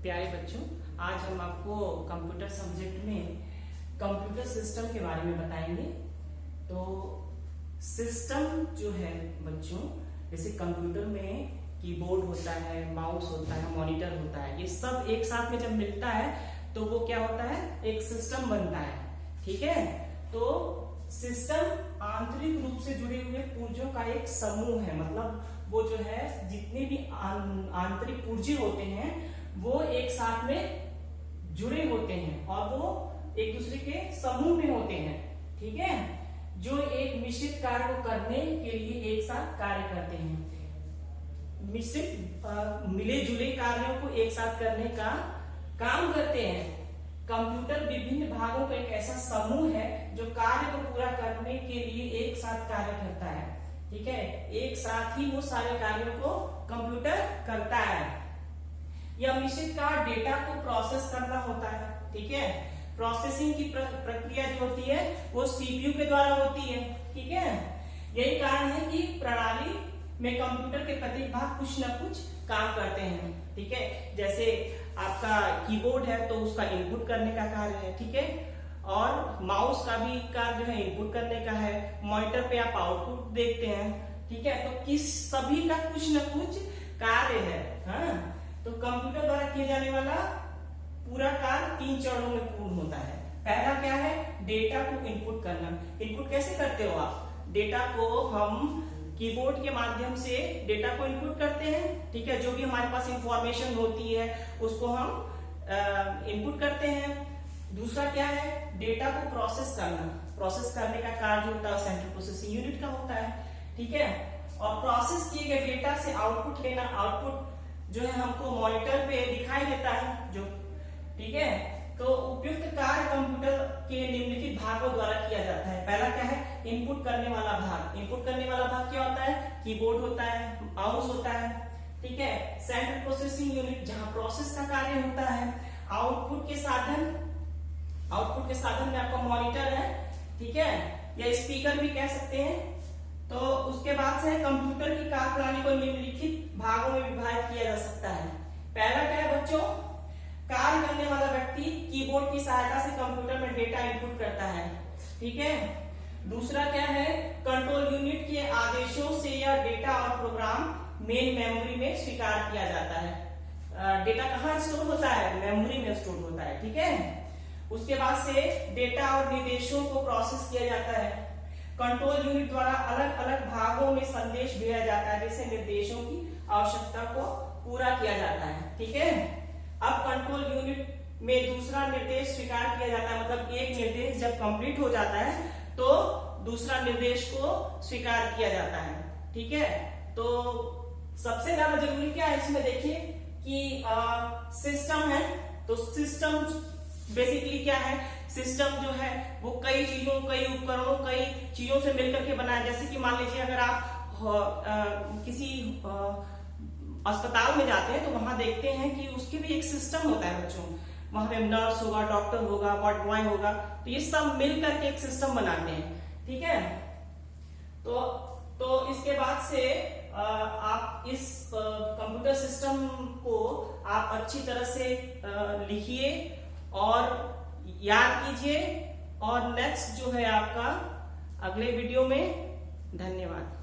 प्यारे बच्चों, आज हम आपको कंप्यूटर सब्जेक्ट में कंप्यूटर सिस्टम के बारे में बताएंगे। तो सिस्टम जो है बच्चों, जैसे कंप्यूटर में कीबोर्ड होता है, माउस होता है, मॉनिटर होता है, ये सब एक साथ में जब मिलता है तो वो क्या होता है, एक सिस्टम बनता है। ठीक है, तो सिस्टम आंतरिक रूप से जुड़े हुए पुर्जों का एक समूह है। मतलब वो जो है जितने भी आंतरिक पुर्जे होते हैं वो एक साथ में जुड़े होते हैं और वो एक दूसरे के समूह में होते हैं। ठीक है, जो एक मिश्रित कार्य को करने के लिए एक साथ कार्य करते हैं। मिश्रित मिले जुले कार्यों को एक साथ करने का काम करते हैं। कंप्यूटर विभिन्न भागों का एक ऐसा समूह है जो कार्य को पूरा करने के लिए एक साथ कार्य करता है। ठीक है, एक साथ ही वो सारे कार्यों को कंप्यूटर करता है। यह मिश्रित कार्य डेटा को प्रोसेस करना होता है। ठीक है, प्रोसेसिंग की प्रक्रिया जो होती है वो सीपीयू के द्वारा होती है। ठीक है, यही कारण है कि प्रणाली में कंप्यूटर के प्रत्येक भाग कुछ न कुछ काम करते हैं। ठीक है, जैसे आपका कीबोर्ड है तो उसका इनपुट करने का कार्य है। ठीक है, और माउस का भी कार्य जो है इनपुट करने का है। मॉनिटर पे आप आउटपुट देखते हैं। ठीक है, तो किस सभी का कुछ न कुछ कार्य है। हाँ, तो कंप्यूटर द्वारा किए जाने वाला पूरा कार्य 3 चरणों में पूर्ण होता है। पहला क्या है, डेटा को इनपुट करना। इनपुट कैसे करते हो आप? डेटा को हम कीबोर्ड के माध्यम से डेटा को इनपुट करते हैं। ठीक है, जो भी हमारे पास इंफॉर्मेशन होती है उसको हम इनपुट करते हैं। दूसरा क्या है, डेटा को प्रोसेस करना। प्रोसेस करने का कार्य जो होता है सेंट्रल प्रोसेसिंग यूनिट का होता है। ठीक है, और प्रोसेस किए गए डेटा से आउटपुट लेना। आउटपुट जो है हमको मॉनिटर पे दिखाई देता है जो। ठीक है, तो उपयुक्त कार्य कंप्यूटर के निम्नलिखित भागों द्वारा किया जाता है। पहला क्या है, इनपुट करने वाला भाग। इनपुट करने वाला भाग क्या होता है? कीबोर्ड होता है, माउस होता है। ठीक है, सेंट्रल प्रोसेसिंग यूनिट जहां प्रोसेस का कार्य होता है। आउटपुट के साधन में आपका मॉनिटर है। ठीक है, या स्पीकर भी कह सकते हैं। तो उसके बाद से कंप्यूटर की कार्यप्रणाली को निम्नलिखित भागों में विभाजित किया जा सकता है। पहला क्या है बच्चों, कार्य करने वाला व्यक्ति कीबोर्ड की सहायता से कंप्यूटर में डेटा इनपुट करता है। ठीक है, दूसरा क्या है, कंट्रोल यूनिट के आदेशों से यह डेटा और प्रोग्राम मेन मेमोरी में स्वीकार किया जाता है। डेटा कहाँ स्टोर होता है? मेमोरी में स्टोर होता है। ठीक है, उसके बाद से डेटा और निर्देशों को प्रोसेस किया जाता है। कंट्रोल यूनिट द्वारा अलग अलग भागों में संदेश भेजा जाता है, जैसे निर्देशों की आवश्यकता को पूरा किया जाता है। ठीक है, अब कंट्रोल यूनिट में दूसरा निर्देश स्वीकार किया जाता है। मतलब एक निर्देश जब कंप्लीट हो जाता है तो दूसरा निर्देश को स्वीकार किया जाता है। ठीक है, तो सबसे ज्यादा जरूरी क्या है इसमें, देखिए कि सिस्टम है। तो सिस्टम बेसिकली क्या है, सिस्टम जो है वो कई चीजों, कई उपकरणों, कई चीजों से मिलकर के बना है। जैसे कि मान लीजिए अगर आप किसी अस्पताल में जाते हैं तो वहां देखते हैं कि उसके भी एक सिस्टम होता है बच्चों। वहां पे नर्स होगा, डॉक्टर होगा, वार्ड बॉय होगा, तो ये सब मिलकर के एक सिस्टम बनाते हैं। ठीक है, तो इसके बाद से आप इस कंप्यूटर सिस्टम को आप अच्छी तरह से लिखिए और याद कीजिए। और नेक्स्ट जो है आपका अगले वीडियो में। धन्यवाद।